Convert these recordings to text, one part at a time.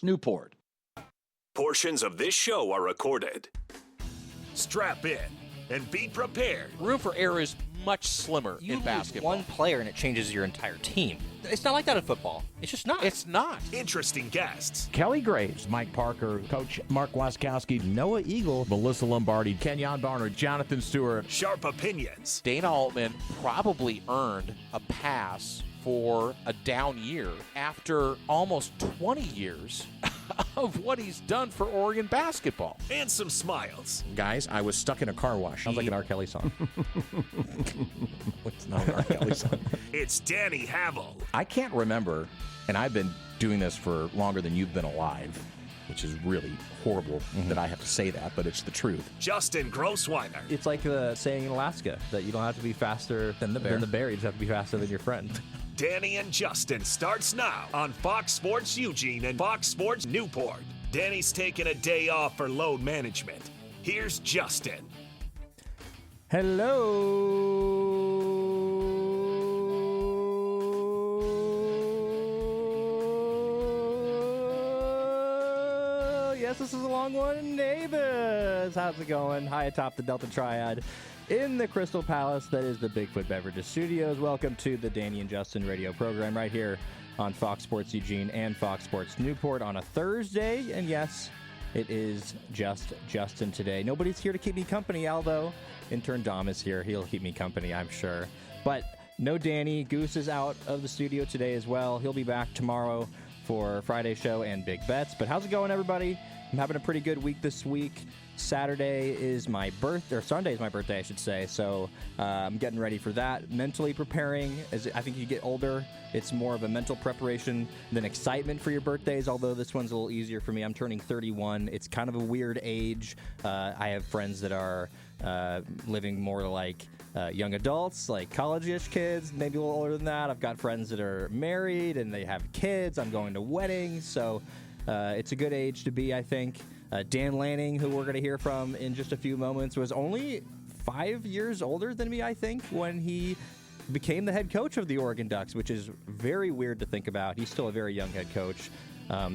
Newport. Portions of this show are recorded. Strap in and be prepared. Room for error is much slimmer You in lose basketball. one player and it changes your entire team. It's not like that in football. It's just not. It's not. Interesting guests. Kelly Graves, Mike Parker, Coach Mark Waskowski, Noah Eagle, Melissa Lombardi, Kenyon Barnard, Jonathan Stewart. Sharp opinions. Dana Altman probably earned a pass for a down year after almost 20 years of what he's done for Oregon basketball. And some smiles. Guys, I was stuck in a car wash. Sounds like an R. Kelly song. It's not an R. Kelly song. It's Danny Havel. I can't remember, and I've been doing this for longer than you've been alive, which is really horrible that I have to say that, but it's the truth. Justin Grossweiner. It's like the saying in Alaska that you don't have to be faster Than the bear. You just have to be faster than your friend. Danny and Justin starts now on Fox Sports Eugene and Fox Sports Newport. Danny's taking a day off for load management. Here's Justin. Hello. Yes, this is a long one, neighbors. How's it going? High atop the Delta Triad in the Crystal Palace that is the Bigfoot Beverages Studios. Welcome to the Danny and Justin radio program right here on Fox Sports Eugene and Fox Sports Newport on a Thursday. And yes, it is just Justin today. Nobody's here to keep me company, although intern Dom is here. He'll keep me company, I'm sure. But no Danny. Goose is out of the studio today as well. He'll be back tomorrow for Friday's show and Big Bets. But how's it going, everybody? I'm having a pretty good week this week. Saturday is my birthday, or Sunday is my birthday, I should say. So I'm getting ready for that. Mentally preparing. As I think you get older, it's more of a mental preparation than excitement for your birthdays, although this one's a little easier for me. I'm turning 31. It's kind of a weird age. I have friends that are living more like young adults, like college-ish kids, maybe a little older than that. I've got friends that are married and they have kids. I'm going to weddings. So it's a good age to be, I think. Dan Lanning, who we're going to hear from in just a few moments, was only 5 years older than me, I think, when he became the head coach of the Oregon Ducks, which is very weird to think about. He's still a very young head coach.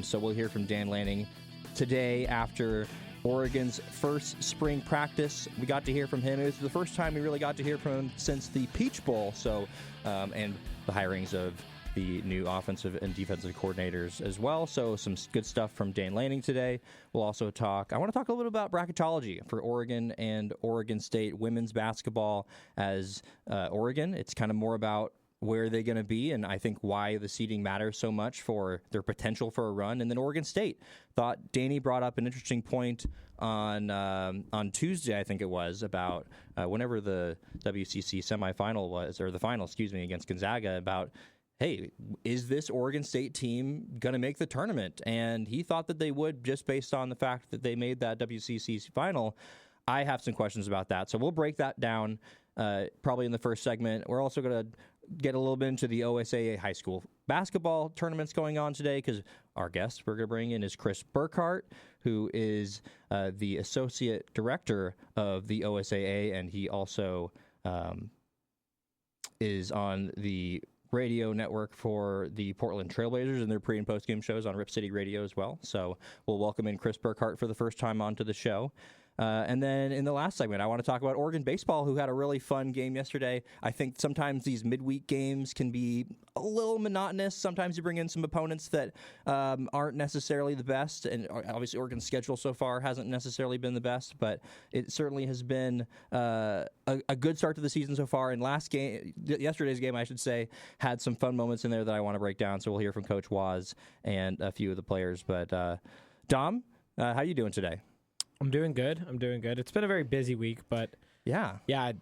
So we'll hear from Dan Lanning today after Oregon's first spring practice. We got to hear from him. It was the first time we really got to hear from him since the Peach Bowl. So, and the hirings of the new offensive and defensive coordinators as well. So some good stuff from Dan Lanning today. We'll also I want to talk a little bit about bracketology for Oregon and Oregon State women's basketball as Oregon. It's kind of more about where they're going to be, and I think why the seeding matters so much for their potential for a run. And then Oregon State. Thought Danny brought up an interesting point on Tuesday, I think it was, about whenever the WCC semifinal was, or the final, against Gonzaga, about, hey, is this Oregon State team going to make the tournament? And he thought that they would, just based on the fact that they made that WCC final. I have some questions about that. So we'll break that down probably in the first segment. We're also going to get a little bit into the OSAA high school basketball tournaments going on today, because our guest we're going to bring in is Chris Burkhardt, who is the associate director of the OSAA, and he also is on the radio network for the Portland Trailblazers and their pre- and post-game shows on Rip City Radio as well. So we'll welcome in Chris Burkhardt for the first time onto the show. And then in the last segment, I want to talk about Oregon baseball, who had a really fun game yesterday. I think sometimes these midweek games can be a little monotonous. Sometimes you bring in some opponents that aren't necessarily the best. And obviously Oregon's schedule so far hasn't necessarily been the best, but it certainly has been a good start to the season so far. And yesterday's game, I should say, had some fun moments in there that I want to break down. So we'll hear from Coach Waz and a few of the players. But Dom, how you doing today? I'm doing good. It's been a very busy week, but yeah,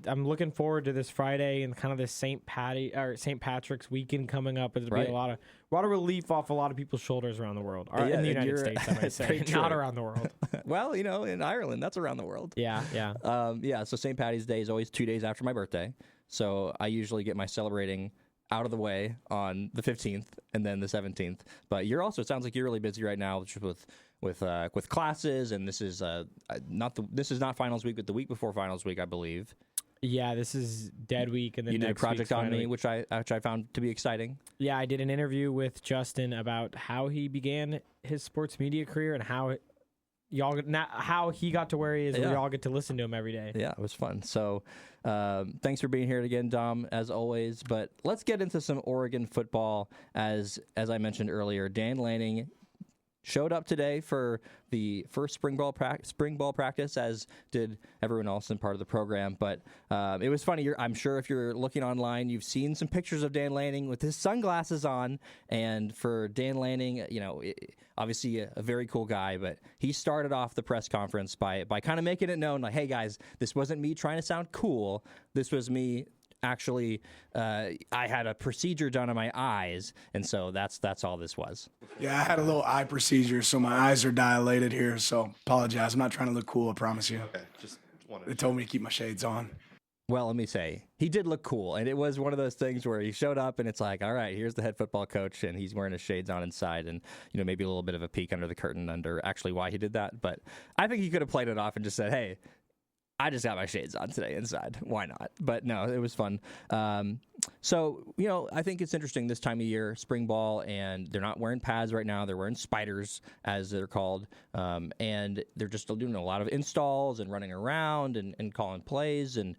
I'm looking forward to this Friday and kind of this St. Patrick's weekend coming up. It'll be a lot of relief off a lot of people's shoulders around the world, in the United States, I might say, not around the world. Well, in Ireland, that's around the world. Yeah. So St. Patty's Day is always 2 days after my birthday, so I usually get my celebrating out of the way on the 15th and then the 17th. But it sounds like you're really busy right now with classes, and this is not finals week, but the week before finals week, I believe. Yeah, this is dead week, and then you did a next project week's on final me, week. which I found to be exciting. Yeah, I did an interview with Justin about how he began his sports media career and how how he got to where he is. Yeah. We all get to listen to him every day. Yeah, it was fun. So thanks for being here again, Dom, as always. But let's get into some Oregon football. As I mentioned earlier, Dan Lanning showed up today for the first spring ball practice, as did everyone else in part of the program. But it was funny. I'm sure if you're looking online, you've seen some pictures of Dan Lanning with his sunglasses on. And for Dan Lanning, obviously a very cool guy, but he started off the press conference by kind of making it known, like, hey, guys, this wasn't me trying to sound cool. This was me actually, I had a procedure done on my eyes, and so that's all this was. Yeah, I had a little eye procedure, so my eyes are dilated here, so apologize. I'm not trying to look cool, I promise you. Okay, just wanted They told me to keep my shades on. Well, let me say, he did look cool, and it was one of those things where he showed up, and it's like, all right, here's the head football coach, and he's wearing his shades on inside, and maybe a little bit of a peek under the curtain under actually why he did that. But I think he could have played it off and just said, hey, I just got my shades on today inside. Why not? But no, it was fun. So, I think it's interesting this time of year, spring ball, and they're not wearing pads right now. They're wearing spiders, as they're called. And they're just still doing a lot of installs and running around and calling plays and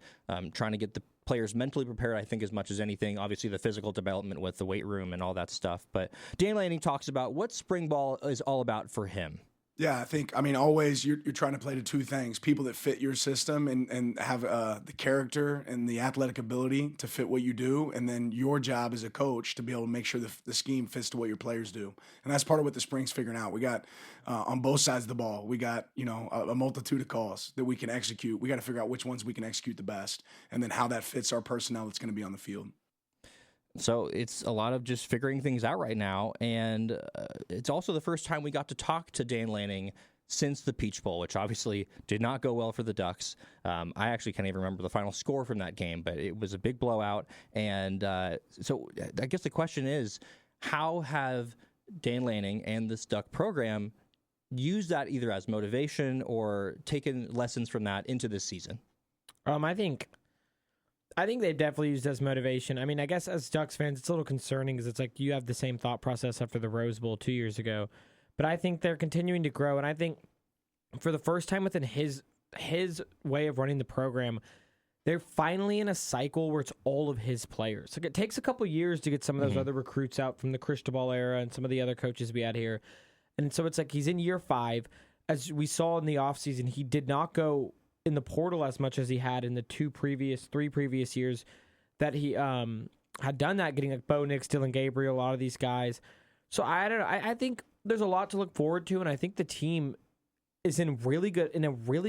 trying to get the players mentally prepared, I think, as much as anything. Obviously, the physical development with the weight room and all that stuff. But Dan Lanning talks about what spring ball is all about for him. Yeah, always you're trying to play to two things: people that fit your system and have the character and the athletic ability to fit what you do, and then your job as a coach to be able to make sure the scheme fits to what your players do. And that's part of what the spring's figuring out. We got on both sides of the ball, we got a multitude of calls that we can execute. We got to figure out which ones we can execute the best, and then how that fits our personnel that's going to be on the field. So it's a lot of just figuring things out right now, and it's also the first time we got to talk to Dan Lanning since the Peach Bowl, which obviously did not go well for the Ducks. I actually can't even remember the final score from that game, but it was a big blowout. And so I guess the question is, how have Dan Lanning and this Duck program used that either as motivation or taken lessons from that into this season? I think they've definitely used as motivation. I guess as Ducks fans, it's a little concerning because it's like you have the same thought process after the Rose Bowl 2 years ago. But I think they're continuing to grow, and I think for the first time within his way of running the program, they're finally in a cycle where it's all of his players. Like, it takes a couple years to get some of those other recruits out from the Cristobal era and some of the other coaches we had here. And so it's like he's in year 5. As we saw in the offseason, he did not go in the portal as much as he had in the 3 previous years that he had done that, getting like Bo Nix, Dylan Gabriel, a lot of these guys. So I don't know. I think there's a lot to look forward to, and I think the team is in a really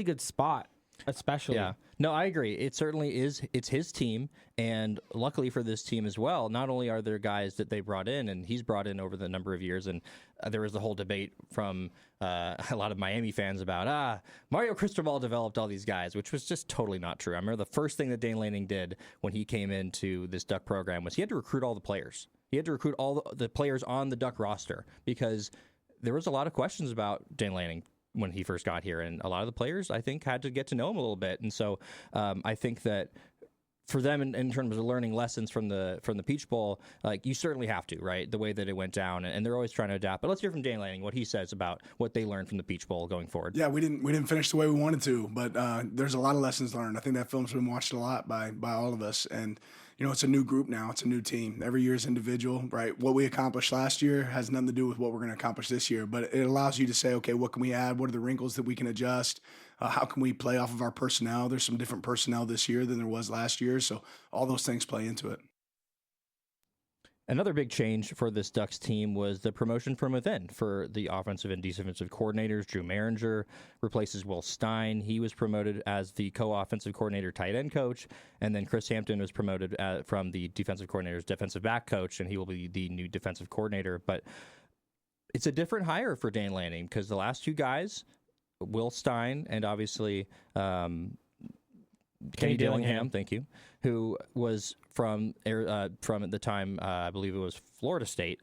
good spot, especially. Yeah. No, I agree. It certainly is. It's his team, and luckily for this team as well, not only are there guys that they brought in, and he's brought in over the number of years, and there was the whole debate from a lot of Miami fans about, Mario Cristobal developed all these guys, which was just totally not true. I remember the first thing that Dan Lanning did when he came into this Duck program was he had to recruit all the players. He had to recruit all the players on the Duck roster because there was a lot of questions about Dan Lanning when he first got here, and a lot of the players, I think, had to get to know him a little bit. And so I think that for them, in terms of learning lessons from the Peach Bowl, like, you certainly have to, right? The way that it went down, and they're always trying to adapt. But let's hear from Dan Lanning what he says about what they learned from the Peach Bowl going forward. Yeah, we didn't finish the way we wanted to, but there's a lot of lessons learned. I think that film's been watched a lot by all of us, and it's a new group now. It's a new team. Every year is individual, right? What we accomplished last year has nothing to do with what we're going to accomplish this year, but it allows you to say, okay, what can we add? What are the wrinkles that we can adjust? How can we play off of our personnel? There's some different personnel this year than there was last year, so all those things play into it. Another big change for this Ducks team was the promotion from within for the offensive and defensive coordinators. Drew Maringer replaces Will Stein. He was promoted as the co-offensive coordinator, tight end coach. And then Chris Hampton was promoted from the defensive coordinator's defensive back coach, and he will be the new defensive coordinator. But it's a different hire for Dan Lanning because the last two guys, Will Stein and obviously Kenny Dillingham, thank you, who was from at the time, I believe it was Florida State.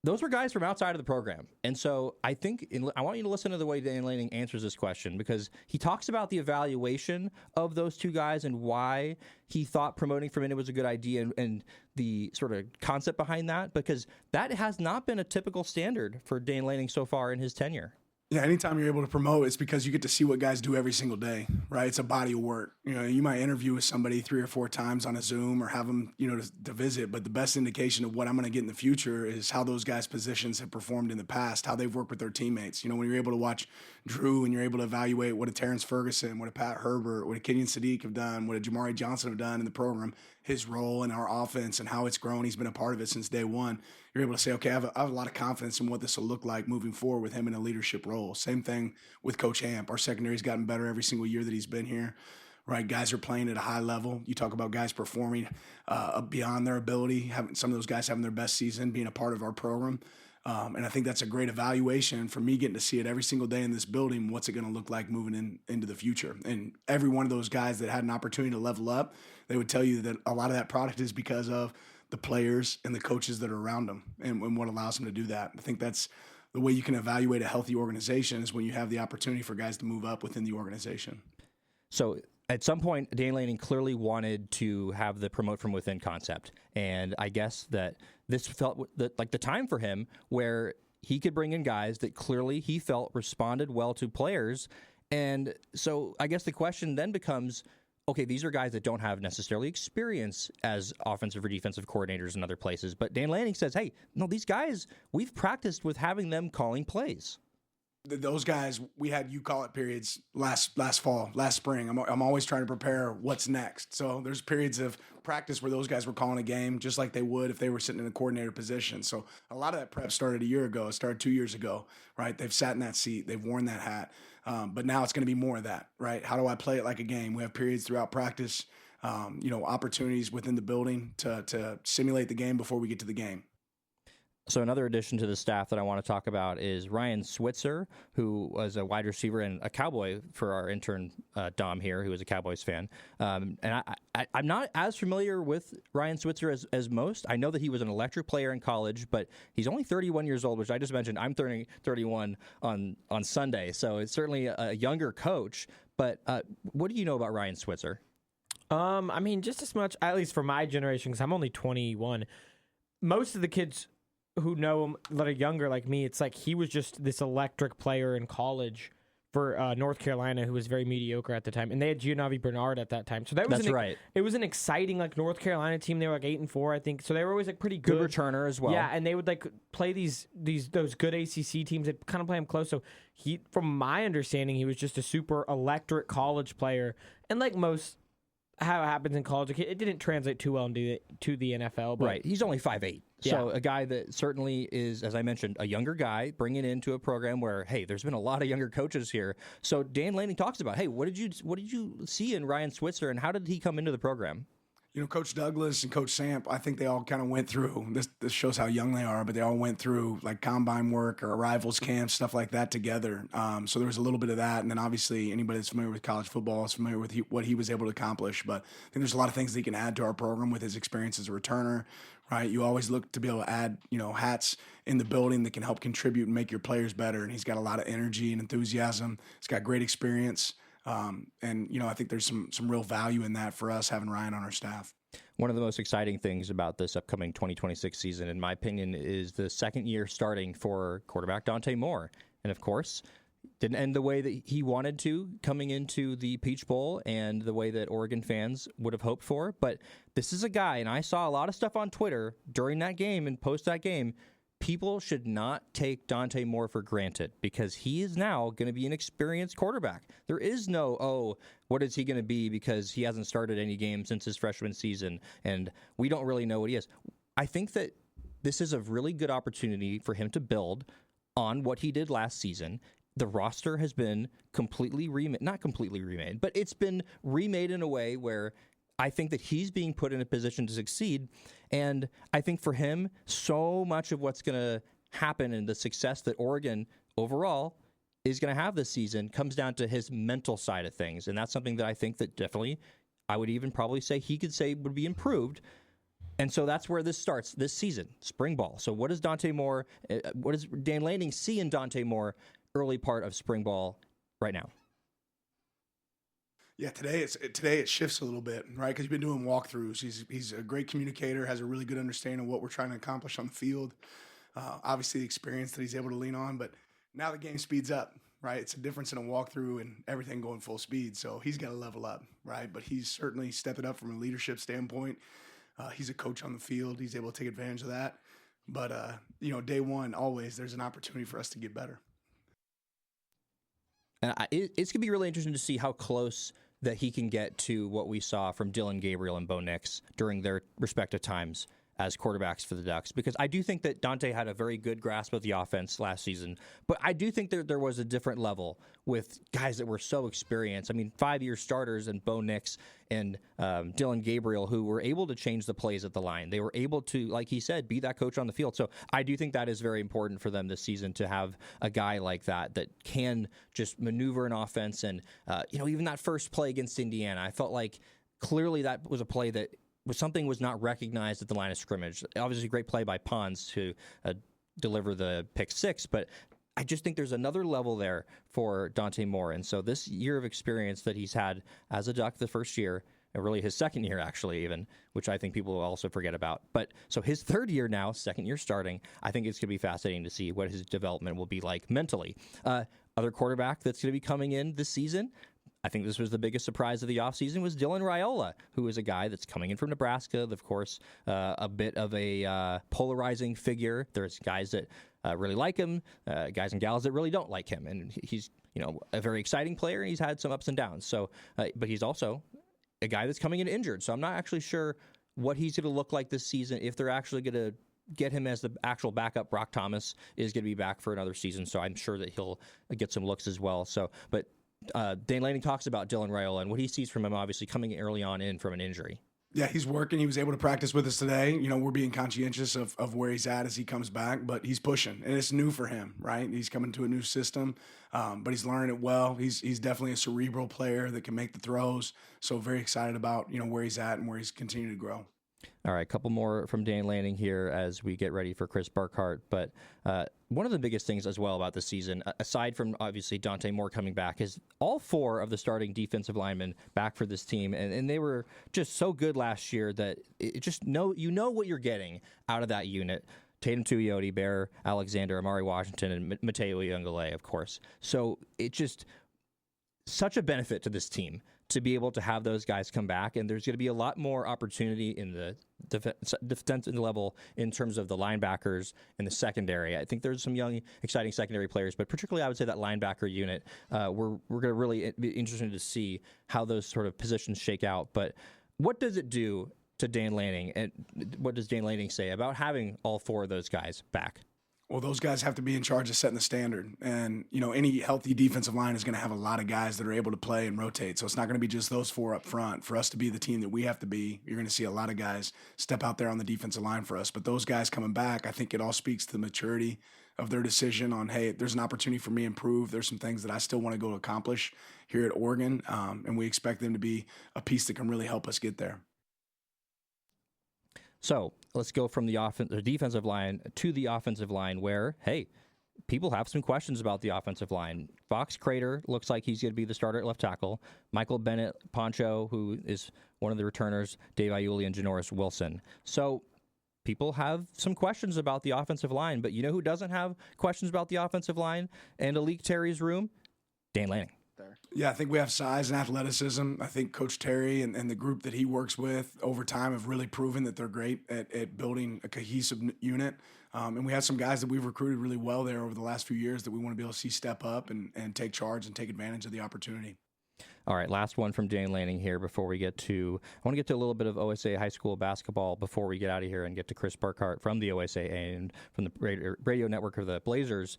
those were guys from outside of the program. And so I think I want you to listen to the way Dan Lanning answers this question, because he talks about the evaluation of those two guys and why he thought promoting from in was a good idea and the sort of concept behind that, because that has not been a typical standard for Dan Lanning so far in his tenure. Yeah, anytime you're able to promote, it's because you get to see what guys do every single day, right? It's a body of work. You might interview with somebody 3 or 4 times on a Zoom or have them, to visit. But the best indication of what I'm going to get in the future is how those guys' positions have performed in the past, how they've worked with their teammates. When you're able to watch Drew and you're able to evaluate what a Terrence Ferguson, what a Pat Herbert, what a Kenyon Sadiq have done, what a Jamari Johnson have done in the program, his role in our offense and how it's grown. He's been a part of it since day one. You're able to say, okay, I have a lot of confidence in what this will look like moving forward with him in a leadership role. Same thing with Coach Hamp. Our secondary's gotten better every single year that he's been here, right? Guys are playing at a high level. You talk about guys performing beyond their ability, some of those guys having their best season, being a part of our program. And I think that's a great evaluation for me, getting to see it every single day in this building. What's it going to look like moving into the future? And every one of those guys that had an opportunity to level up, they would tell you that a lot of that product is because of the players and the coaches that are around them and what allows them to do that. I think that's the way you can evaluate a healthy organization, is when you have the opportunity for guys to move up within the organization. So at some point, Dan Lanning clearly wanted to have the promote from within concept. And I guess that this felt like the time for him where he could bring in guys that clearly he felt responded well to players. And so I guess the question then becomes, okay, these are guys that don't have necessarily experience as offensive or defensive coordinators in other places. But Dan Lanning says, hey, no, these guys, we've practiced with having them calling plays. Those guys, we had you call it periods last fall, last spring. I'm always trying to prepare what's next. So there's periods of practice where those guys were calling a game just like they would if they were sitting in a coordinator position. So a lot of that prep started a year ago. It started 2 years ago, right? They've sat in that seat. They've worn that hat. But now it's going to be more of that, right? How do I play it like a game? We have periods throughout practice, opportunities within the building to simulate the game before we get to the game. So another addition to the staff that I want to talk about is Ryan Switzer, who was a wide receiver and a Cowboy for our intern, Dom here, who is a Cowboys fan. And I'm not as familiar with Ryan Switzer as most. I know that he was an electric player in college, but he's only 31 years old, which I just mentioned. I'm turning 31 on Sunday, so it's certainly a younger coach. But what do you know about Ryan Switzer? I mean, just as much, at least for my generation, because I'm only 21. Most of the kids who know him that are younger like me, it's like he was just this electric player in college for North Carolina who was very mediocre at the time, and they had Giovanni Bernard at that time. So that was right. It was an exciting North Carolina team. They were 8-4, I think. So they were always pretty good. Good returner as well. Yeah, and they would play those good ACC teams that kind of play him close. So he, from my understanding, he was just a super electric college player, and like most. How it happens in college, it didn't translate too well to the NFL. But right, he's only 5'8", so a guy that certainly is, as I mentioned, a younger guy bringing into a program where, hey, there's been a lot of younger coaches here. So Dan Lanning talks about, hey, what did you see in Ryan Switzer, and how did he come into the program? Coach Douglas and Coach Samp, I think they all kind of went through, this shows how young they are, but they all went through combine work or arrivals camps, stuff like that together. So there was a little bit of that. And then obviously anybody that's familiar with college football is familiar with what he was able to accomplish. But I think there's a lot of things that he can add to our program with his experience as a returner, right? You always look to be able to add, hats in the building that can help contribute and make your players better. And he's got a lot of energy and enthusiasm. He's got great experience. I think there's some real value in that for us having Ryan on our staff. One of the most exciting things about this upcoming 2026 season, in my opinion, is the second year starting for quarterback Dante Moore. And of course, didn't end the way that he wanted to coming into the Peach Bowl and the way that Oregon fans would have hoped for. But this is a guy, and I saw a lot of stuff on Twitter during that game and post that game. People should not take Dante Moore for granted, because he is now going to be an experienced quarterback. There is no, what is he going to be because he hasn't started any games since his freshman season, and we don't really know what he is. I think that this is a really good opportunity for him to build on what he did last season. The roster has been completely remade, not completely remade, but it's been remade in a way where I think that he's being put in a position to succeed. And I think for him, so much of what's going to happen and the success that Oregon overall is going to have this season comes down to his mental side of things. And that's something that I think that definitely, I would even probably say he could say would be improved And so that's where this starts this season, spring ball. So what does what does Dan Lanning see in Dante Moore early part of spring ball right now? Yeah, today it shifts a little bit, right? Because he's been doing walkthroughs. He's a great communicator, has a really good understanding of what we're trying to accomplish on the field. Obviously, the experience that he's able to lean on, but now the game speeds up, right? It's a difference in a walkthrough and everything going full speed. So he's got to level up, right? But he's certainly stepped it up from a leadership standpoint. He's a coach on the field. He's able to take advantage of that. But, day one, always there's an opportunity for us to get better. And it's going to be really interesting to see how close that he can get to what we saw from Dillon Gabriel and Bo Nix during their respective times as quarterbacks for the Ducks, because I do think that Dante had a very good grasp of the offense last season, but I do think there was a different level with guys that were so experienced. I mean, 5-year starters and Bo Nix and Dillon Gabriel, who were able to change the plays at the line. They were able to, like he said, be that coach on the field. So I do think that is very important for them this season to have a guy like that can just maneuver an offense. And, even that first play against Indiana, I felt like clearly that was a play that something was not recognized at the line of scrimmage. Obviously, great play by Pons to deliver the pick six, but I just think there's another level there for Dante Moore. And so this year of experience that he's had as a Duck the first year, and really his second year actually even, which I think people will also forget about. But so his third year now, second year starting, I think it's going to be fascinating to see what his development will be like mentally. Other quarterback that's going to be coming in this season, I think this was the biggest surprise of the offseason, was Dylan Raiola, who is a guy that's coming in from Nebraska. Of course, a bit of a polarizing figure. There's guys that really like him, guys and gals that really don't like him. And he's, a very exciting player, and he's had some ups and downs. So, but he's also a guy that's coming in injured. So I'm not actually sure what he's going to look like this season, if they're actually going to get him as the actual backup. Brock Thomas is going to be back for another season, so I'm sure that he'll get some looks as well. So, but Dan Lanning talks about Dylan Raiola and what he sees from him, obviously coming early on in from an injury. Yeah, he's working. He was able to practice with us today. We're being conscientious of where he's at as he comes back, but he's pushing, and it's new for him, right? He's coming to a new system, but he's learning it well. He's definitely a cerebral player that can make the throws. So very excited about where he's at and where he's continuing to grow. All right, a couple more from Dan Lanning here as we get ready for Chris Burkhardt. But one of the biggest things as well about this season, aside from obviously Dante Moore coming back, is all 4 of the starting defensive linemen back for this team. And they were just so good last year that you know what you're getting out of that unit. Tatum Tuioti, Bear Alexander, Amari Washington, and Mateo Iungale, of course. So it's just such a benefit to this team to be able to have those guys come back, and there's going to be a lot more opportunity in the defensive level in terms of the linebackers and the secondary. I think there's some young, exciting secondary players, but particularly I would say that linebacker unit, we're going to really be interested to see how those sort of positions shake out. But what does it do to Dan Lanning, and what does Dan Lanning say about having all 4 of those guys back? Well, those guys have to be in charge of setting the standard. And, any healthy defensive line is going to have a lot of guys that are able to play and rotate. So it's not going to be just those 4 up front. For us to be the team that we have to be, you're going to see a lot of guys step out there on the defensive line for us. But those guys coming back, I think it all speaks to the maturity of their decision on, hey, there's an opportunity for me to improve. There's some things that I still want to go accomplish here at Oregon. And we expect them to be a piece that can really help us get there. So let's go from the defensive line to the offensive line where, hey, people have some questions about the offensive line. Fox Crater looks like he's going to be the starter at left tackle. Michael Bennett, Poncho, who is one of the returners, Dave Iuli, and Janoris Wilson. So people have some questions about the offensive line, but you know who doesn't have questions about the offensive line and Alik Terry's room? Dan Lanning. Yeah, I think we have size and athleticism. I think Coach Terry and the group that he works with over time have really proven that they're great at building a cohesive unit. And we have some guys that we've recruited really well there over the last few years that we want to be able to see step up and take charge and take advantage of the opportunity. All right, last one from Dan Lanning here before we get to, I want to get to a little bit of OSAA high school basketball before we get out of here and get to Chris Burkhardt from the OSAA and from the radio network of the Blazers.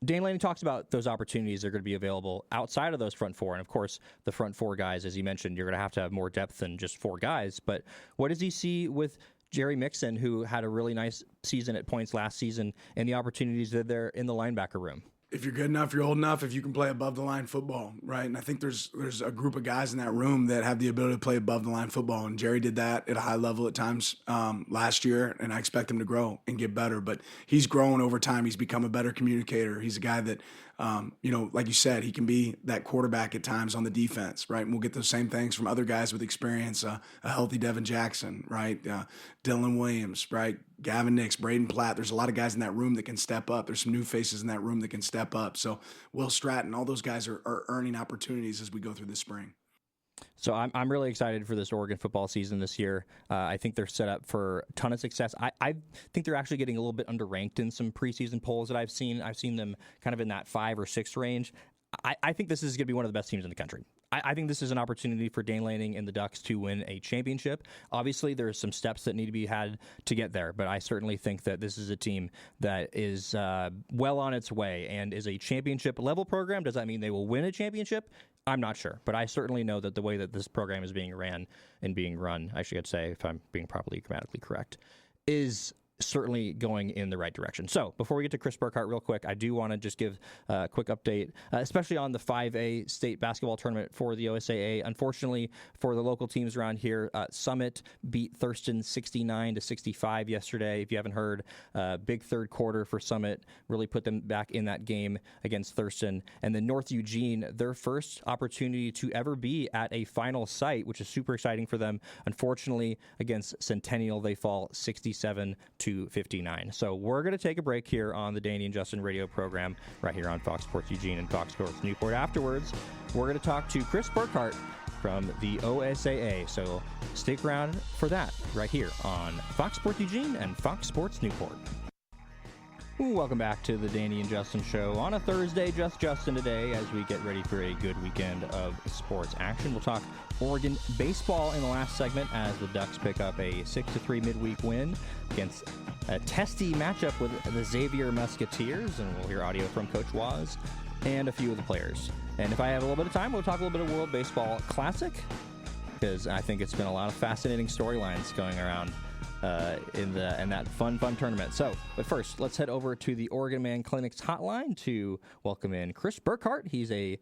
Dan Lanning talks about those opportunities that are going to be available outside of those front 4. And, of course, the front 4 guys, as you mentioned, you're going to have more depth than just 4 guys. But what does he see with Jerry Mixon, who had a really nice season at points last season, and the opportunities that are there in the linebacker room? if you're good enough, you're old enough, if you can play above the line football, right? And I think there's a group of guys in that room that have the ability to play above the line football. And Jerry did that at a high level at times last year, and I expect him to grow and get better. But he's grown over time. He's become a better communicator. He's a guy that, like you said, he can be that quarterback at times on the defense, right? And we'll get those same things from other guys with experience, a healthy Devin Jackson, right? Dylan Williams, right? Gavin Nix, Braden Platt. There's a lot of guys in that room that can step up. There's some new faces in that room that can step up. So Will Stratton, all those guys are earning opportunities as we go through the spring. So I'm really excited for this Oregon football season this year. I think they're set up for a ton of success. I think they're actually getting a little bit underranked in some preseason polls that I've seen. I've seen them kind of in that 5 or 6 range. I think this is going to be one of the best teams in the country. I think this is an opportunity for Dane Lanning and the Ducks to win a championship. Obviously, there's some steps that need to be had to get there, but I certainly think that this is a team that is well on its way and is a championship-level program. Does that mean they will win a championship? I'm not sure, but I certainly know that the way that this program is being ran and being run, I should say, if I'm being properly grammatically correct, is certainly going in the right direction. So before we get to Chris Burkhardt real quick, I do want to just give a quick update, especially on the 5A state basketball tournament for the OSAA. Unfortunately, for the local teams around here, Summit beat Thurston 69-65 yesterday. If you haven't heard, big third quarter for Summit really put them back in that game against Thurston. And then North Eugene, their first opportunity to ever be at a final site, which is super exciting for them. Unfortunately, against Centennial, they fall 67-59. So we're going to take a break here on the Danny and Justin radio program right here on Fox Sports Eugene and Fox Sports Newport. Afterwards, we're going to talk to Chris Burkhardt from the OSAA. So stick around for that right here on Fox Sports Eugene and Fox Sports Newport. Welcome back to the Danny and Justin show on a Thursday. Just Justin today as we get ready for a good weekend of sports action. We'll talk Oregon baseball in the last segment as the Ducks pick up a 6-3 midweek win against a testy matchup with the Xavier Musketeers, and we'll hear audio from Coach Waz and a few of the players. And if I have a little bit of time, we'll talk a little bit of World Baseball Classic, because I think it's been a lot of fascinating storylines going around in that fun tournament. So, but first, let's head over to the Oregon Man Clinic's hotline to welcome in Chris Burkhardt. He's a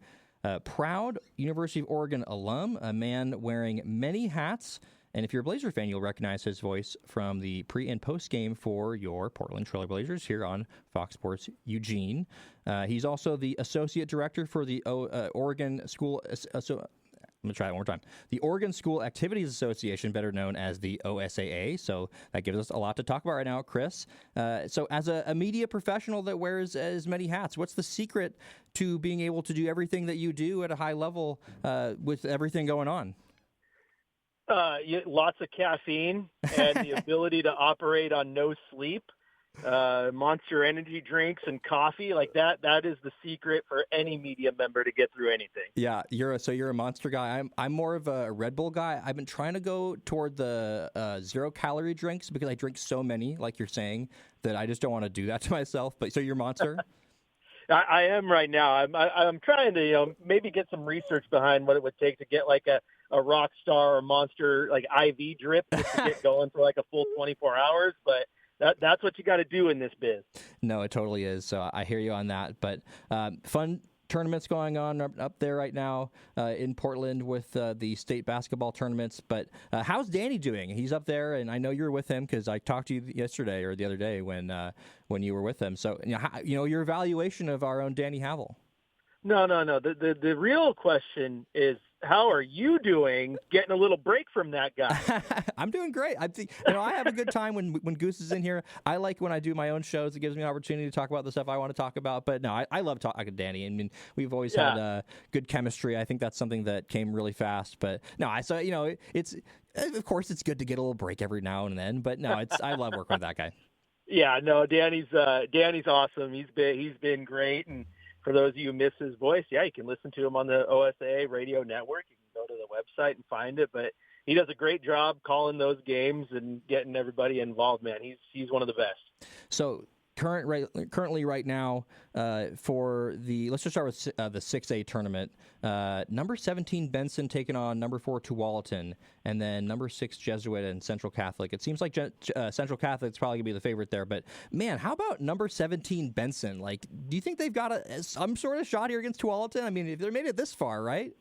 proud University of Oregon alum, a man wearing many hats. And if you're a Blazer fan, you'll recognize his voice from the pre- and post-game for your Portland Trail Blazers here on Fox Sports Eugene. He's also the Associate Director for the Oregon School... I'm going to try it one more time. The Oregon School Activities Association, better known as the OSAA. So that gives us a lot to talk about right now, Chris. So as a media professional that wears as many hats, what's the secret to being able to do everything that you do at a high level with everything going on? Lots of caffeine and the ability to operate on no sleep. Monster energy drinks and coffee like that is the secret for any media member to get through anything. Yeah, you're a Monster guy. I'm more of a Red Bull guy. I've been trying to go toward the 0-calorie drinks because I drink so many, like you're saying, that I just don't want to do that to myself. But so you're Monster? I am right now. I'm trying to maybe get some research behind what it would take to get like a rock star or Monster like IV drip just to get going for like a full 24 hours, but that's what you got to do in this biz. No, it totally is. So I hear you on that. But fun tournaments going on up there right now in Portland with the state basketball tournaments. But how's Danny doing? He's up there, and I know you were with him because I talked to you yesterday or the other day when you were with him. So your evaluation of our own Danny Havel. No. The real question is, how are you doing getting a little break from that guy? I'm doing great. I think I have a good time when Goose is in here. I like when I do my own shows. It gives me an opportunity to talk about the stuff I want to talk about. But no, I love talking to Danny. I mean, we've always had good chemistry. I think that's something that came really fast. But no, it's of course it's good to get a little break every now and then. But no, I love working with that guy. Yeah, no, Danny's awesome. He's been great. And for those of you who miss his voice, you can listen to him on the OSAA radio network. You can go to the website and find it. But he does a great job calling those games and getting everybody involved, man. He's one of the best. So currently right now for let's just start with the 6A tournament. Number 17 Benson taking on number 4 Tualatin, and then number 6 Jesuit and Central Catholic. It seems like Central Catholic's probably gonna be the favorite there, but man, how about number 17 Benson? Like, do you think they've got some sort of shot here against Tualatin? I mean, if they made it this far, right?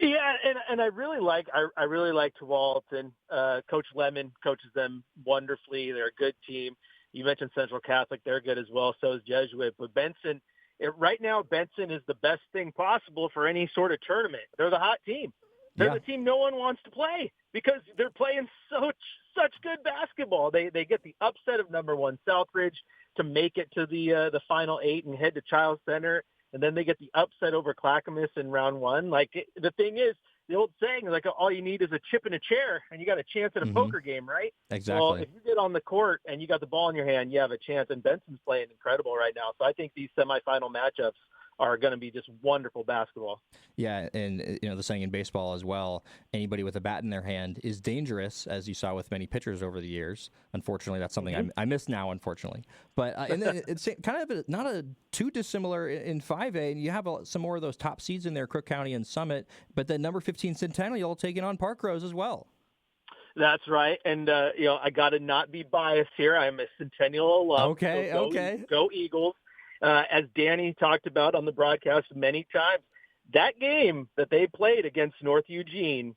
Yeah, and I really like Tualatin. Coach Lemon coaches them wonderfully. They're a good team. You mentioned Central Catholic; they're good as well. So is Jesuit. But Benson, right now, Benson is the best thing possible for any sort of tournament. They're the hot team. They're the team no one wants to play because they're playing such good basketball. They get the upset of number 1 Southridge to make it to the Final 8 and head to Chiles Center. And then they get the upset over Clackamas in round 1. The thing is, the old saying is all you need is a chip and a chair, and you got a chance at a poker game, right? Exactly. Well, if you get on the court and you got the ball in your hand, you have a chance. And Benson's playing incredible right now. So I think these semifinal matchups are going to be just wonderful basketball. Yeah, and the saying in baseball as well, anybody with a bat in their hand is dangerous, as you saw with many pitchers over the years. Unfortunately, that's something I miss now, unfortunately. But and then it's kind of not too dissimilar in 5A, and you have some more of those top seeds in there, Crook County and Summit, but then number 15 Centennial taking on Park Rose as well. That's right, and I got to not be biased here. I'm a Centennial alum. Okay, so go Eagles. As Danny talked about on the broadcast many times, that game that they played against North Eugene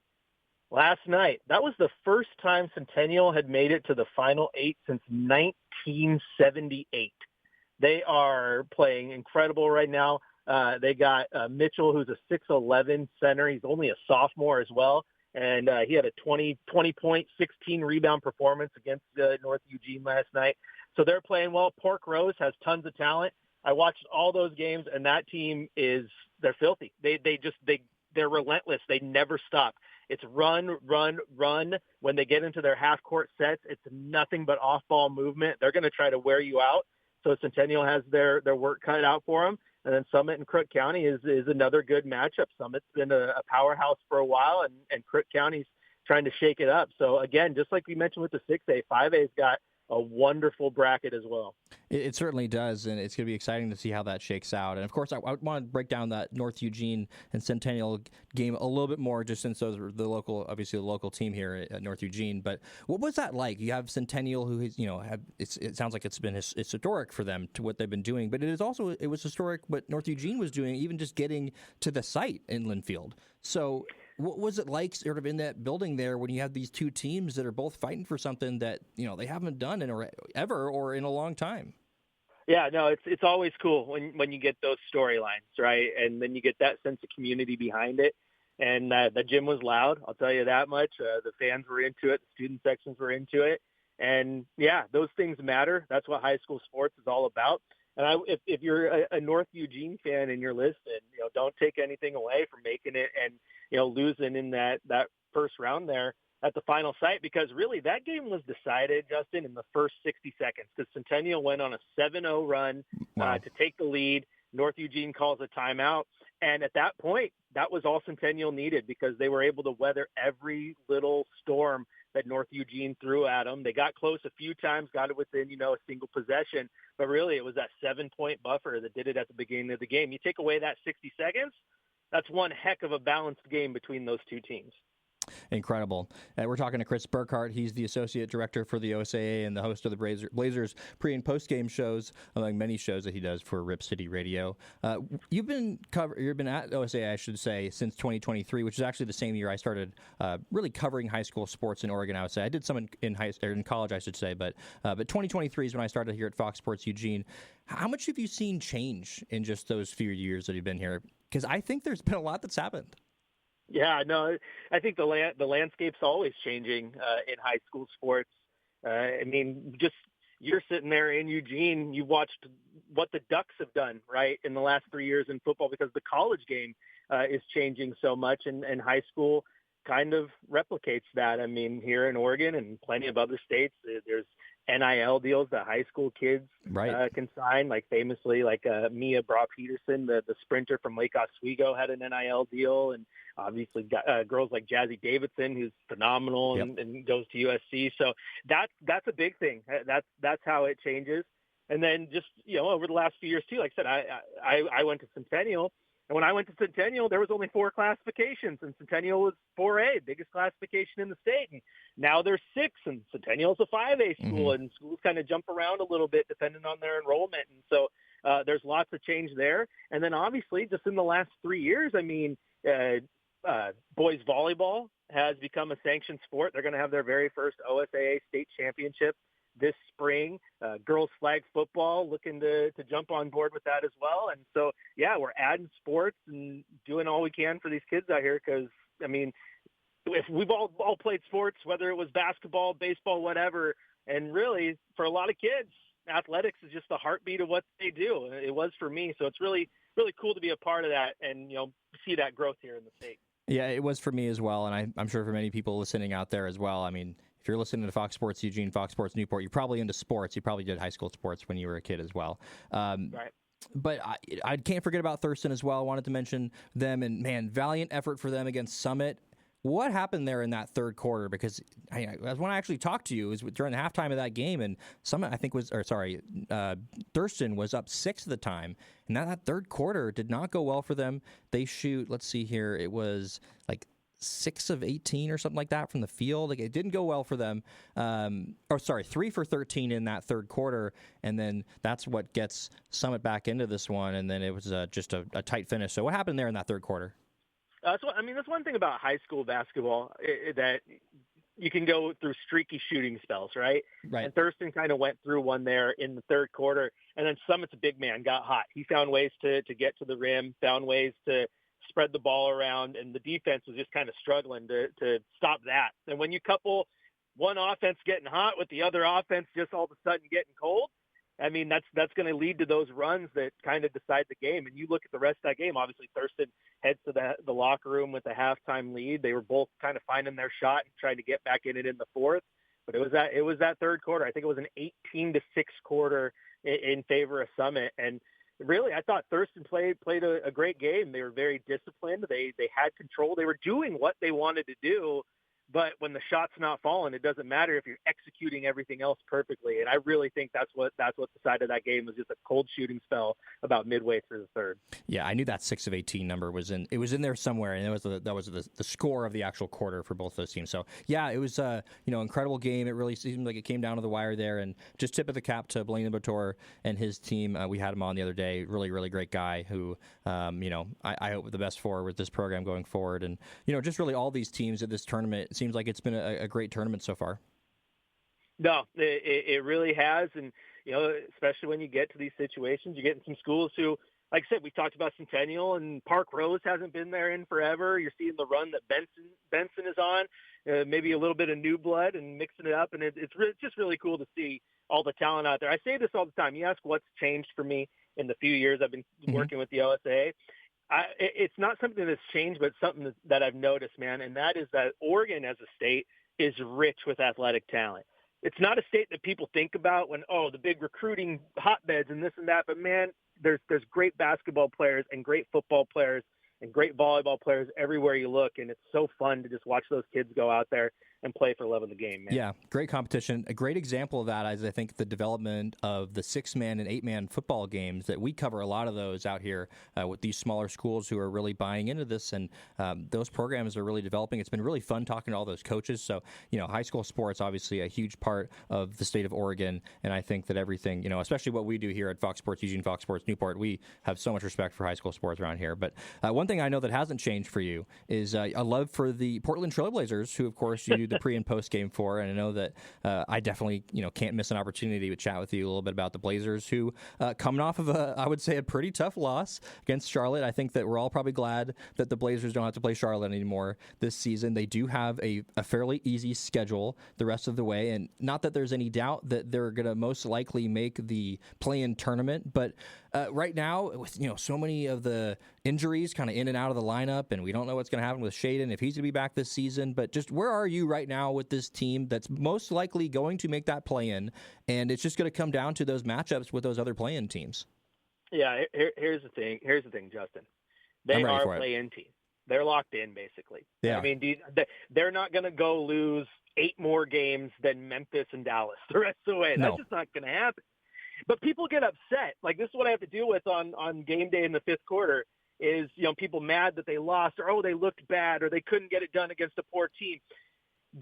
last night, that was the first time Centennial had made it to the Final 8 since 1978. They are playing incredible right now. They got Mitchell, who's a 6'11 center. He's only a sophomore as well. And he had a 20-point, 16-rebound performance against North Eugene last night. So they're playing well. Park Rose has tons of talent. I watched all those games, and that team they're filthy. They're relentless. They never stop. It's run, run, run. When they get into their half-court sets, it's nothing but off-ball movement. They're going to try to wear you out. So Centennial has their work cut out for them. And then Summit and Crook County is another good matchup. Summit's been a powerhouse for a while, and Crook County's trying to shake it up. So, again, just like we mentioned with the 6A, 5A's got a wonderful bracket as well. It certainly does, and it's going to be exciting to see how that shakes out. And, of course, I want to break down that North Eugene and Centennial game a little bit more, just since those are obviously the local team here at North Eugene. But what was that like? You have Centennial, who is, it sounds like it's historic for them to what they've been doing, but it was historic what North Eugene was doing, even just getting to the site in Linfield. So what was it like sort of in that building there when you have these two teams that are both fighting for something that, they haven't done ever or in a long time? Yeah, no, it's always cool when you get those storylines, right? And then you get that sense of community behind it. And the gym was loud, I'll tell you that much. The fans were into it. The student sections were into it. And, yeah, those things matter. That's what high school sports is all about. And if you're a North Eugene fan and you're listening, don't take anything away from making it and, losing in that first round there at the final site, because really that game was decided, Justin, in the first 60 seconds, because Centennial went on a 7-0 run to take the lead. North Eugene calls a timeout. And at that point, that was all Centennial needed, because they were able to weather every little storm that North Eugene threw at them. They got close a few times, got it within, a single possession. But really, it was that 7-point buffer that did it at the beginning of the game. You take away that 60 seconds, that's one heck of a balanced game between those two teams. Incredible. We're talking to Chris Burkhardt. He's the Associate Director for the OSAA and the host of the Blazers pre- and post-game shows, among many shows that he does for Rip City Radio. You've been at OSAA, I should say, since 2023, which is actually the same year I started really covering high school sports in Oregon, I would say. I did some in college, I should say, but 2023 is when I started here at Fox Sports Eugene. How much have you seen change in just those few years that you've been here? Because I think there's been a lot that's happened. Yeah, no, I think the landscape's always changing in high school sports. Just you're sitting there in Eugene, you watched what the Ducks have done, right, in the last 3 years in football, because the college game is changing so much, and high school kind of replicates that. I mean, here in Oregon and plenty of other states, there's NIL deals that high school kids can sign, like famously, Mia Bra-Peterson, the sprinter from Lake Oswego, had an NIL deal, and obviously girls like Jazzy Davidson, who's phenomenal and goes to USC. So that's a big thing. That's how it changes. And then just, over the last few years too, like I said, I went to Centennial. And when I went to Centennial, there was only 4 classifications, and Centennial was 4A, biggest classification in the state. And now there's 6, and Centennial's a 5A school, and schools kind of jump around a little bit depending on their enrollment. And so there's lots of change there. And then obviously just in the last 3 years, I mean, boys volleyball has become a sanctioned sport. They're going to have their very first OSAA state championship this spring. Girls flag football looking to jump on board with that as well. And so, yeah, we're adding sports and doing all we can for these kids out here because, I mean, if we've all played sports, whether it was basketball, baseball, whatever, and really for a lot of kids, athletics is just the heartbeat of what they do. It was for me. So it's really, really cool to be a part of that and, see that growth here in the state. Yeah, it was for me as well. And I'm sure for many people listening out there as well. I mean, if you're listening to Fox Sports Eugene, Fox Sports Newport, you're probably into sports. You probably did high school sports when you were a kid as well. Right. But I can't forget about Thurston as well. I wanted to mention them, and man, valiant effort for them against Summit. What happened there in that third quarter? Because when I actually talked to you, it was during the halftime of that game, and Summit, Thurston was up 6 at the time, and that third quarter did not go well for them. They shoot, let's see here, it was like 6 of 18 or something like that from the field. Like, it didn't go well for them. 3 for 13 in that third quarter, and then that's what gets Summit back into this one, and then it was just a tight finish. So what happened there in that third quarter? That's one thing about high school basketball that you can go through streaky shooting spells, right? Right. And Thurston kind of went through one there in the third quarter, and then Summit's a big man, got hot. He found ways to get to the rim, found ways to spread the ball around, and the defense was just kind of struggling to stop that. And when you couple one offense getting hot with the other offense just all of a sudden getting cold, I mean, that's going to lead to those runs that kind of decide the game. And you look at the rest of that game, obviously Thurston heads to the locker room with a halftime lead. They were both kind of finding their shot and trying to get back in it in the fourth. But it was that third quarter. I think it was an 18-6 quarter in favor of Summit. And really, I thought Thurston played a great game. They were very disciplined. They had control. They were doing what they wanted to do. But when the shot's not falling, it doesn't matter if you're executing everything else perfectly. And I really think that's what decided that game was just a cold shooting spell about midway through the third. Yeah, I knew that 6 of 18 number was in there somewhere, and that was the score of the actual quarter for both those teams. So yeah, it was incredible game. It really seemed like it came down to the wire there, and just tip of the cap to Blaine Botor and his team. We had him on the other day. Really, really great guy who I hope the best for with this program going forward, and just really all these teams at this tournament. Seems like it's been a great tournament so far. No, it really has. And, especially when you get to these situations, you're getting some schools who, like I said, we talked about Centennial, and Park Rose hasn't been there in forever. You're seeing the run that Benson is on, maybe a little bit of new blood and mixing it up. And it's just really cool to see all the talent out there. I say this all the time. You ask what's changed for me in the few years I've been working with the OSAA. It's not something that's changed, but something that I've noticed, man, and that is that Oregon as a state is rich with athletic talent. It's not a state that people think about when, the big recruiting hotbeds and this and that, but, man, there's great basketball players and great football players and great volleyball players everywhere you look, and it's so fun to just watch those kids go out there and play for love of the game, man. Yeah, great competition. A great example of that is, I think, the development of the 6-man and 8-man football games that we cover a lot of those out here with these smaller schools who are really buying into this, and those programs are really developing. It's been really fun talking to all those coaches. So, high school sports, obviously a huge part of the state of Oregon, and I think that everything, especially what we do here at Fox Sports Eugene, Fox Sports Newport, we have so much respect for high school sports around here. But one thing I know that hasn't changed for you is a love for the Portland Trailblazers, who, of course, you do the pre and post game for, and I know that I definitely can't miss an opportunity to chat with you a little bit about the Blazers, who coming off of I would say a pretty tough loss against Charlotte. I think that we're all probably glad that the Blazers don't have to play Charlotte anymore this season. They do have a fairly easy schedule the rest of the way, and not that there's any doubt that they're going to most likely make the play-in tournament, but right now, with so many of the injuries kind of in and out of the lineup, and we don't know what's going to happen with Shaden, if he's going to be back this season. But just where are you right now with this team that's most likely going to make that play-in, and it's just going to come down to those matchups with those other play-in teams? Yeah, here's the thing, Justin. They are a play-in team. They're locked in, basically. Yeah. I mean, they're not going to go lose 8 more games than Memphis and Dallas the rest of the way. No. That's just not going to happen. But people get upset. Like, this is what I have to deal with on game day in the fifth quarter is, people mad that they lost or, they looked bad or they couldn't get it done against a poor team.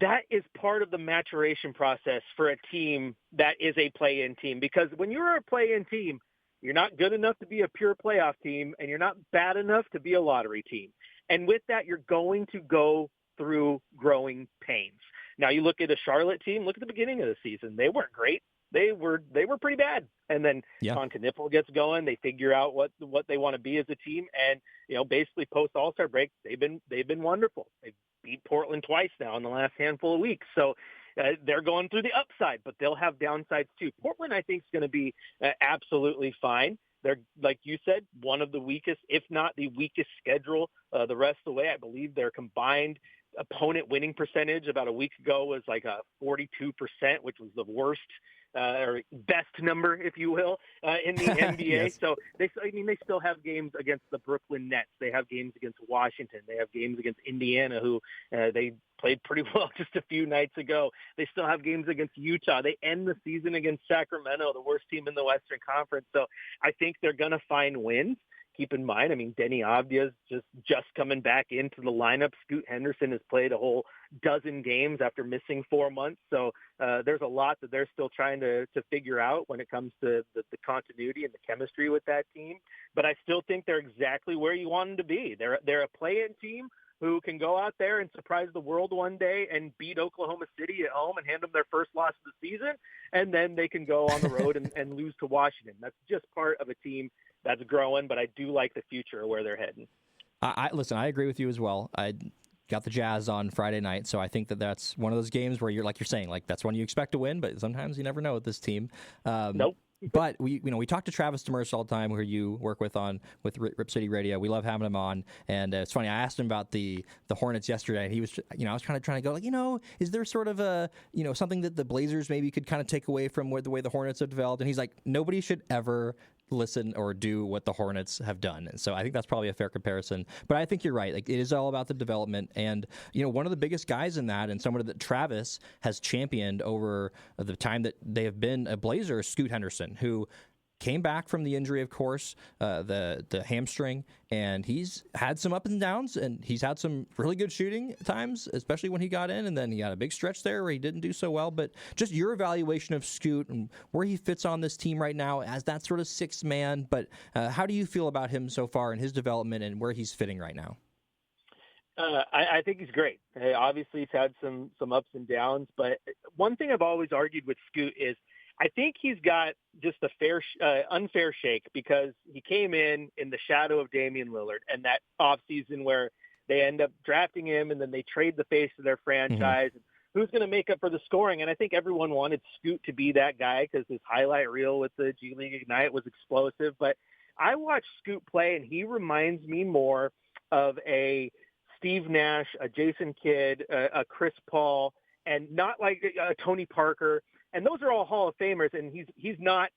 That is part of the maturation process for a team that is a play-in team, because when you're a play-in team, you're not good enough to be a pure playoff team, and you're not bad enough to be a lottery team. And with that, you're going to go through growing pains. Now, you look at a Charlotte team, look at the beginning of the season. They weren't great. They were pretty bad. And then Con Kniffel gets going. They figure out what they want to be as a team. And, basically post All-Star break, they've been wonderful. They've beat Portland twice now in the last handful of weeks. So they're going through the upside, but they'll have downsides too. Portland, I think, is going to be absolutely fine. They're, like you said, one of the weakest, if not the weakest schedule the rest of the way. I believe their combined opponent winning percentage about a week ago was like a 42%, which was the worst or best number, if you will, in the NBA. Yes. So they still have games against the Brooklyn Nets. They have games against Washington. They have games against Indiana, who they played pretty well just a few nights ago. They still have games against Utah. They end the season against Sacramento, the worst team in the Western Conference. So I think they're going to find wins. Keep in mind, Denny Avdia's just coming back into the lineup. Scoot Henderson has played a whole dozen games after missing 4 months. So there's a lot that they're still trying to figure out when it comes to the continuity and the chemistry with that team. But I still think they're exactly where you want them to be. They're a play-in team who can go out there and surprise the world one day and beat Oklahoma City at home and hand them their first loss of the season. And then they can go on the road and lose to Washington. That's just part of a team that's growing, but I do like the future of where they're heading. Listen, I agree with you as well. I got the Jazz on Friday night, so I think that's one of those games where you're saying, that's one you expect to win, but sometimes you never know with this team. Nope. But we talk to Travis Demers all the time, who you work with Rip City Radio. We love having him on, and it's funny. I asked him about the Hornets yesterday, and he was, I was kind of trying to go is there sort of a something that the Blazers maybe could kind of take away from the way the Hornets have developed? And he's like, nobody should ever listen or do what the Hornets have done. And so I think that's probably a fair comparison. But I think you're right. It is all about the development. And, one of the biggest guys in that, and someone that Travis has championed over the time that they have been a Blazer, is Scoot Henderson, who came back from the injury, of course, the hamstring, and he's had some ups and downs, and he's had some really good shooting times, especially when he got in, and then he had a big stretch there where he didn't do so well. But just your evaluation of Scoot and where he fits on this team right now as that sort of sixth man, but how do you feel about him so far in his development and where he's fitting right now? I think he's great. Obviously, he's had some ups and downs, but one thing I've always argued with Scoot is I think he's got just a unfair shake, because he came in the shadow of Damian Lillard, and that offseason where they end up drafting him and then they trade the face of their franchise. Mm-hmm. Who's going to make up for the scoring? And I think everyone wanted Scoot to be that guy because his highlight reel with the G League Ignite was explosive. But I watched Scoot play, and he reminds me more of a Steve Nash, a Jason Kidd, a Chris Paul, and not like a Tony Parker. And those are all Hall of Famers, and he's not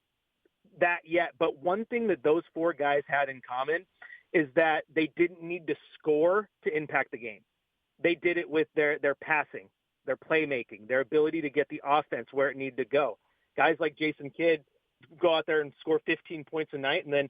that yet. But one thing that those four guys had in common is that they didn't need to score to impact the game. They did it with their passing, their playmaking, their ability to get the offense where it needed to go. Guys like Jason Kidd go out there and score 15 points a night, and then,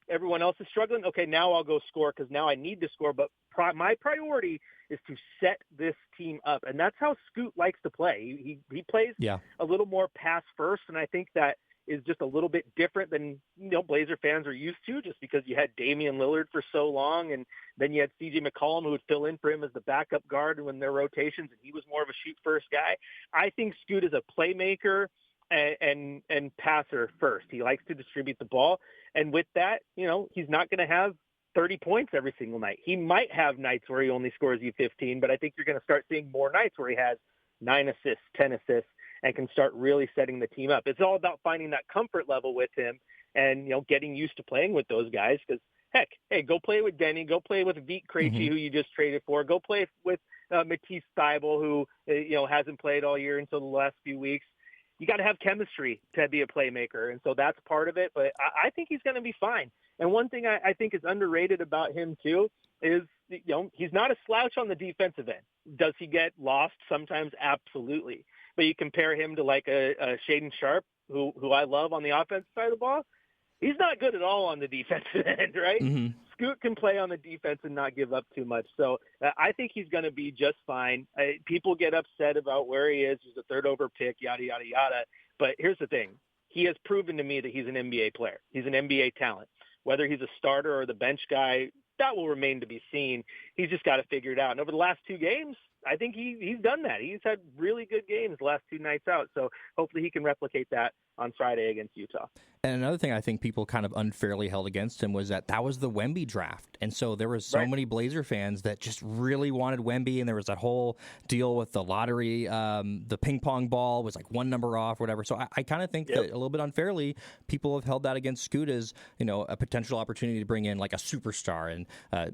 everyone else is struggling. Okay, now I'll go score because now I need to score. But my priority is to set this team up. And that's how Scoot likes to play. He plays a little more pass first, and I think that is just a little bit different than Blazer fans are used to, just because you had Damian Lillard for so long, and then you had C.J. McCollum, who would fill in for him as the backup guard when their rotations, and he was more of a shoot-first guy. I think Scoot is a playmaker and passer first. He likes to distribute the ball, and with that, he's not going to have 30 points every single night. He might have nights where he only scores you 15, but I think you're going to start seeing more nights where he has 9 assists, 10 assists, and can start really setting the team up. It's all about finding that comfort level with him and, getting used to playing with those guys, because, heck, hey, go play with Denny, go play with Vit Krejci, who you just traded for, go play with Matisse Thybulle, who, hasn't played all year until the last few weeks. You got to have chemistry to be a playmaker, and so that's part of it. But I think he's going to be fine. And one thing I think is underrated about him too is, he's not a slouch on the defensive end. Does he get lost sometimes? Absolutely. But you compare him to like a Shaedon Sharpe, who I love on the offensive side of the ball, he's not good at all on the defensive end, right? Mm-hmm. Scoot can play on the defense and not give up too much. So I think he's going to be just fine. People get upset about where he is. He's a third-over pick, yada, yada, yada. But here's the thing. He has proven to me that he's an NBA player. He's an NBA talent. Whether he's a starter or the bench guy, that will remain to be seen. He's just got to figure it out. And over the last 2 games, I think he's done that. He's had really good games the last 2 nights out. So hopefully he can replicate that on Friday against Utah. And another thing I think people kind of unfairly held against him was that was the Wemby draft. And so there was so many Blazer fans that just really wanted Wemby, and there was that whole deal with the lottery. The ping pong ball was like 1 number off, whatever. So I kind of think that a little bit unfairly, people have held that against Scoot as, a potential opportunity to bring in like a superstar. And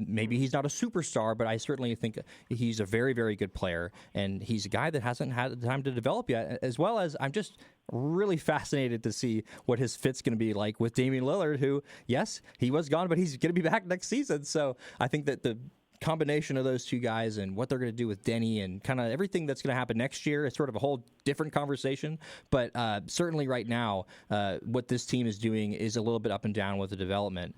maybe he's not a superstar, but I certainly think he's a very, very good player. And he's a guy that hasn't had the time to develop yet, as well as I'm just really fascinated to see what his fit's going to be like with Damian Lillard, who, yes, he was gone, but he's going to be back next season. So I think that the combination of those 2 guys and what they're going to do with Denny and kind of everything that's going to happen next year is sort of a whole different conversation. But certainly right now, what this team is doing is a little bit up and down with the development.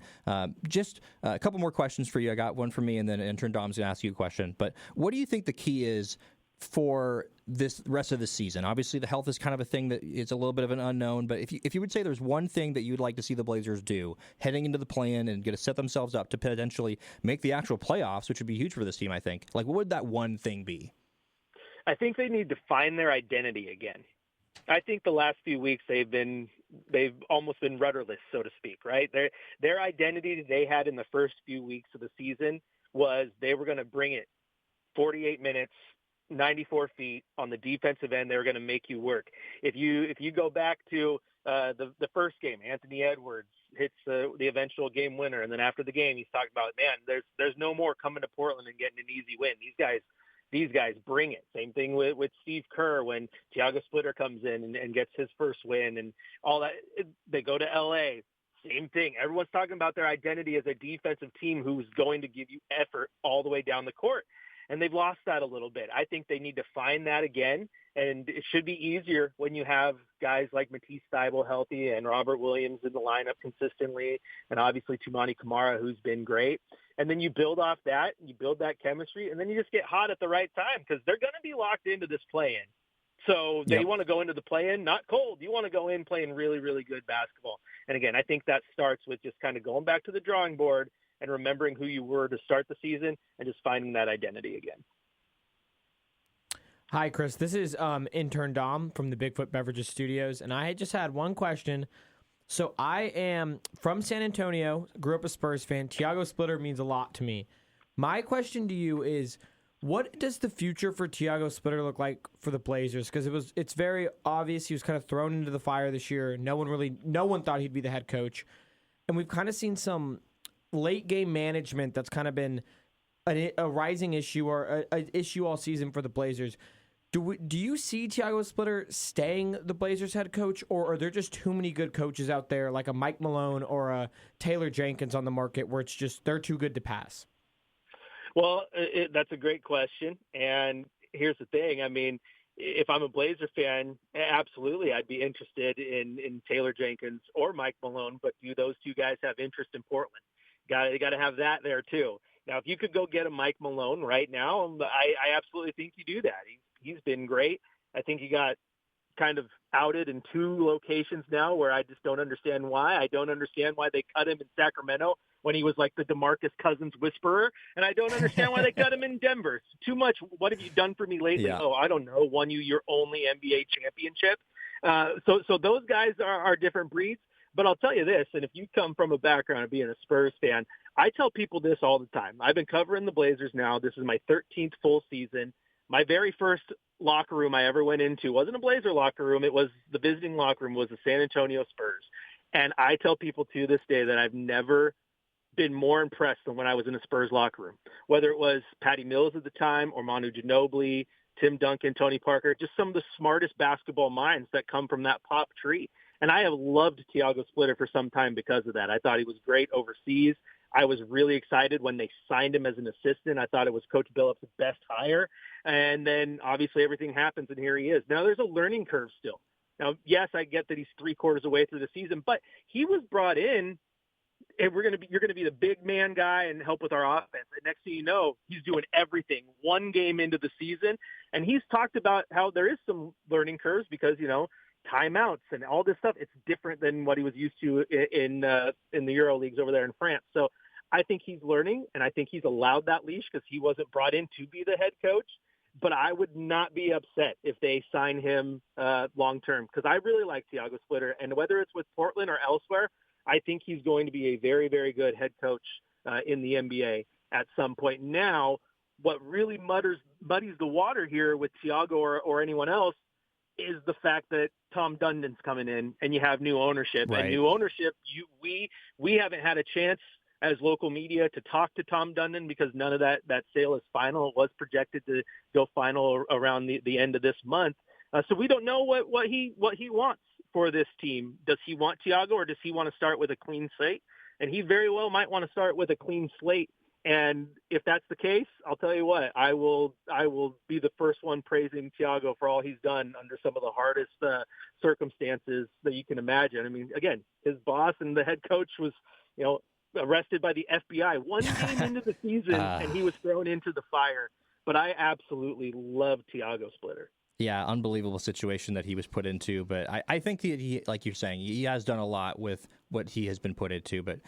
Just a couple more questions for you. I got one for me, and then intern Dom's going to ask you a question. But what do you think the key is for this rest of the season? Obviously, the health is kind of a thing that is a little bit of an unknown, but if you would say there's one thing that you'd like to see the Blazers do heading into the play-in and get to set themselves up to potentially make the actual playoffs, which would be huge for this team, I think, like, what would that one thing be? I think they need to find their identity again. I think the last few weeks they've almost been rudderless, so to speak, right? Their identity that they had in the first few weeks of the season was they were going to bring it 48 minutes, 94 feet on the defensive end. They were going to make you work. If you go back to the first game, Anthony Edwards hits the eventual game winner, and then after the game, he's talking about, man, there's no more coming to Portland and getting an easy win. These guys bring it. Same thing with Steve Kerr when Thiago Splitter comes in and gets his first win and all that. They go to LA. Same thing. Everyone's talking about their identity as a defensive team who's going to give you effort all the way down the court. And they've lost that a little bit. I think they need to find that again. And it should be easier when you have guys like Matisse Thybulle healthy and Robert Williams in the lineup consistently, and obviously Toumani Camara, who's been great. And then you build off that, you build that chemistry, and then you just get hot at the right time because they're going to be locked into this play-in. So they want to go into the play-in, not cold. You want to go in playing really, really good basketball. And again, I think that starts with just kind of going back to the drawing board and remembering who you were to start the season and just finding that identity again. Hi, Chris. This is intern Dom from the Bigfoot Beverages Studios, and I just had one question. So I am from San Antonio, grew up a Spurs fan. Thiago Splitter means a lot to me. My question to you is, what does the future for Thiago Splitter look like for the Blazers? Because it's very obvious he was kind of thrown into the fire this year. No one thought he'd be the head coach. And we've kind of seen some late game management that's kind of been a rising issue or an issue all season for the Blazers. Do you see Thiago Splitter staying the Blazers head coach, or are there just too many good coaches out there like a Mike Malone or a Taylor Jenkins on the market where it's just they're too good to pass? Well, that's a great question. And here's the thing. I mean, if I'm a Blazer fan, absolutely, I'd be interested in Taylor Jenkins or Mike Malone, but do those two guys have interest in Portland? You got to have that there too. Now, if you could go get a Mike Malone right now, I absolutely think you do that. He's been great. I think he got kind of outed in 2 locations now where I just don't understand why. I don't understand why they cut him in Sacramento when he was like the DeMarcus Cousins whisperer, and I don't understand why they cut him in Denver. It's too much. What have you done for me lately? Yeah. Oh, I don't know. Won you your only NBA championship. So those guys are different breeds. But I'll tell you this, and if you come from a background of being a Spurs fan, I tell people this all the time. I've been covering the Blazers now. This is my 13th full season. My very first locker room I ever went into wasn't a Blazer locker room. It was the visiting locker room, was the San Antonio Spurs. And I tell people to this day that I've never been more impressed than when I was in a Spurs locker room, whether it was Patty Mills at the time or Manu Ginobili, Tim Duncan, Tony Parker, just some of the smartest basketball minds that come from that pop tree. And I have loved Thiago Splitter for some time because of that. I thought he was great overseas. I was really excited when they signed him as an assistant. I thought it was Coach Billups' best hire. And then obviously everything happens, and here he is. Now there's a learning curve still. Now, yes, I get that he's 3/4 away through the season, but he was brought in, and you're going to be the big man guy and help with our offense. And next thing you know, he's doing everything one game into the season. And he's talked about how there is some learning curves because, timeouts and all this stuff. It's different than what he was used to in the Euro leagues over there in France. So I think he's learning, and I think he's allowed that leash because he wasn't brought in to be the head coach. But I would not be upset if they sign him long-term because I really like Tiago Splitter. And whether it's with Portland or elsewhere, I think he's going to be a very, very good head coach in the NBA at some point. Now, what really muddies the water here with Tiago or anyone else is the fact that Tom Dundon's coming in and you have new ownership. Right. And new ownership, we haven't had a chance as local media to talk to Tom Dundon because none of that sale is final. It was projected to go final around the end of this month. So we don't know what he wants for this team. Does he want Tiago or does he want to start with a clean slate? And he very well might want to start with a clean slate. And if that's the case, I'll tell you what, I will be the first one praising Tiago for all he's done under some of the hardest circumstances that you can imagine. I mean, again, his boss and the head coach was, arrested by the FBI one game into the season, and he was thrown into the fire. But I absolutely love Tiago Splitter. Yeah, unbelievable situation that he was put into. But I think that he, like you're saying, he has done a lot with what he has been put into. But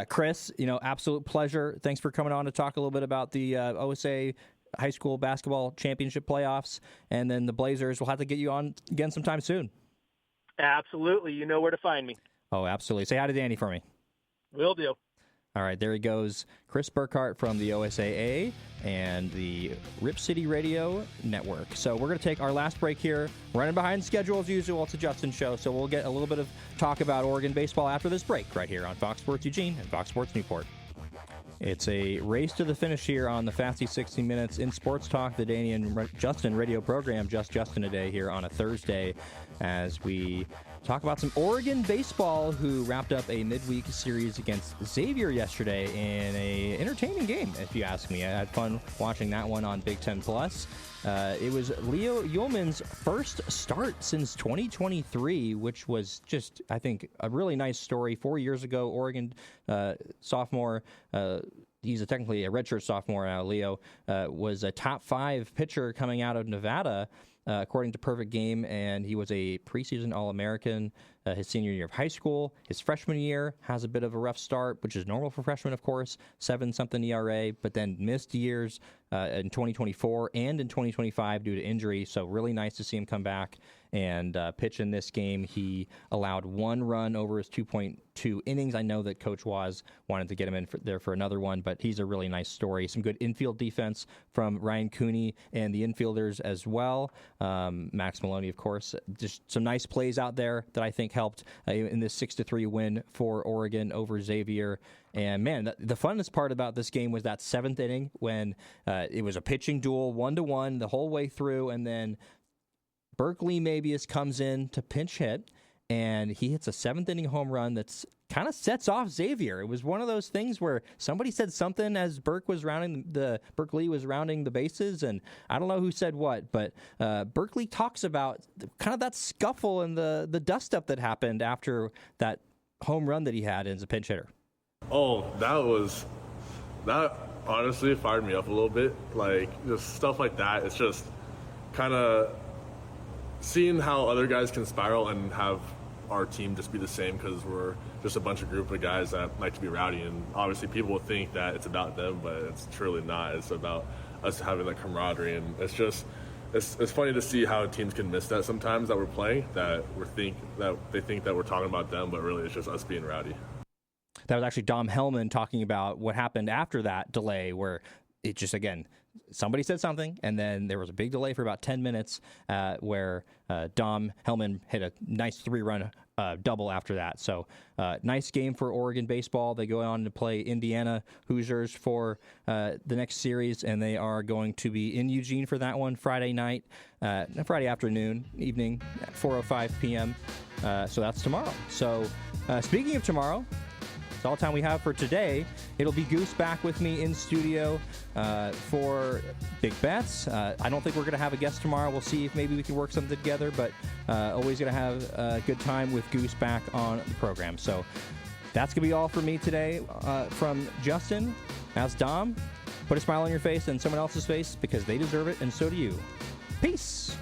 Chris, absolute pleasure. Thanks for coming on to talk a little bit about the OSAA high school basketball championship playoffs. And then the Blazers. We'll have to get you on again sometime soon. Absolutely. You know where to find me. Oh, absolutely. Say hi to Danny for me. Will do. All right, there he goes. Chris Burkhardt from the OSAA and the Rip City Radio Network. So we're going to take our last break here. Running behind schedule as usual. It's a Justin show, so we'll get a little bit of talk about Oregon baseball after this break right here on Fox Sports Eugene and Fox Sports Newport. It's a race to the finish here on the Fasty 60 Minutes in Sports Talk, the Danny and Justin radio program. Just Justin today here on a Thursday as we talk about some Oregon baseball, who wrapped up a midweek series against Xavier yesterday in a entertaining game, if you ask me. I had fun watching that one on Big Ten Plus. It was Leo Ullman's first start since 2023, which was just, I think, a really nice story. 4 years ago, Oregon sophomore, he's technically a redshirt sophomore now, Leo, was a top 5 pitcher coming out of Nevada, according to Perfect Game, and he was a preseason All-American his senior year of high school. His freshman year has a bit of a rough start, which is normal for freshmen, of course, 7-something ERA, but then missed years in 2024 and in 2025 due to injury, so really nice to see him come back and pitch in this game. He allowed 1 run over his 2.2 innings. I know that Coach Waz wanted to get him in there for another one, but he's a really nice story. Some good infield defense from Ryan Cooney and the infielders as well. Max Maloney, of course. Just some nice plays out there that I think helped in this 6-3 win for Oregon over Xavier. And, man, the funnest part about this game was that 7th inning when it was a pitching duel, 1-1 the whole way through, and then Berkeley Mabius comes in to pinch hit, and he hits a 7th inning home run that's kind of sets off Xavier. It was one of those things where somebody said something as Berkeley was rounding the bases, and I don't know who said what, but Berkeley talks about kind of that scuffle and the dust-up that happened after that home run that he had as a pinch hitter. Oh, that honestly fired me up a little bit. Like, just stuff like that. It's just kind of seeing how other guys can spiral and have our team just be the same because we're just a bunch of group of guys that like to be rowdy. And obviously people will think that it's about them, but it's truly not. It's about us having that camaraderie. And it's just, it's funny to see how teams can miss that sometimes that we're playing, that they think that we're talking about them, but really it's just us being rowdy. That was actually Dom Hellman talking about what happened after that delay, where it just, again, somebody said something, and then there was a big delay for about 10 minutes where Dom Hellman hit a nice 3-run double after that. So nice game for Oregon baseball. They go on to play Indiana Hoosiers for the next series, and they are going to be in Eugene for that one Friday evening at 4:05 p.m. So that's tomorrow. So speaking of tomorrow, That's all the time we have for today. It'll be Goose back with me in studio for Big Bets. I don't think we're going to have a guest tomorrow. We'll see if maybe we can work something together, but always going to have a good time with Goose back on the program. So that's going to be all for me today. From Justin, as Dom, put a smile on your face and someone else's face because they deserve it, and so do you. Peace.